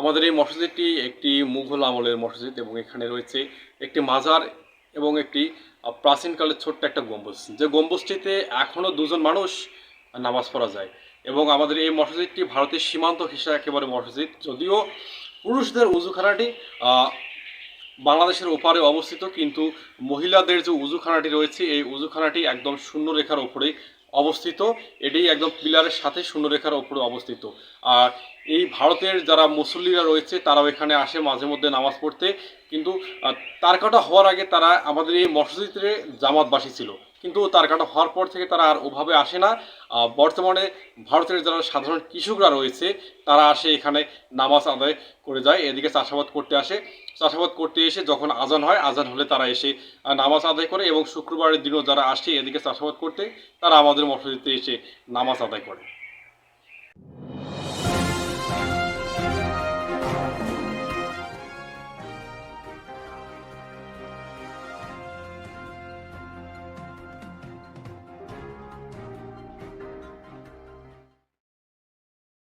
আমাদের এই মসজিদটি একটি মুঘল আমলের মসজিদ এবং এখানে রয়েছে একটি মাজার এবং একটি প্রাচীনকালের ছোট্ট একটা গম্বুজ, যে গম্বুজটিতে এখনও দুজন মানুষ নামাজ পড়া যায়। এবং আমাদের এই মসজিদটি ভারতের সীমান্ত ঘেঁষা একেবারে মসজিদ, যদিও পুরুষদের উজুখানাটি বাংলাদেশের ওপারে অবস্থিত, কিন্তু মহিলাদের যে উজুখানাটি রয়েছে এই উজুখানাটি একদম শূন্য রেখার ওপরে অবস্থিত। এটি একদম পিলারের সাথে শূন্য রেখার ওপরে অবস্থিত। আর এই ভারতের যারা মুসল্লিরা রয়েছে তারাও এখানে আসে মাঝে মধ্যে নামাজ পড়তে, কিন্তু তার কাটা হওয়ার আগে তারা আমাদের এই মসজিদে জামাতবাসী ছিল, কিন্তু তার কাটা হওয়ার পর থেকে তারা আর ওভাবে আসে না। বর্তমানে ভারতের যারা সাধারণ কৃষকরা রয়েছে তারা আসে এখানে নামাজ আদায় করে যায়, এদিকে চাষাবাদ করতে আসে। চাষাবাদ করতে এসে যখন আজান হয়, আজান হলে তারা এসে নামাজ আদায় করে, এবং শুক্রবারের দিনও যারা আসে এদিকে চাষাবাদ করতে তারা আমাদের মসজিদে এসে নামাজ আদায় করে।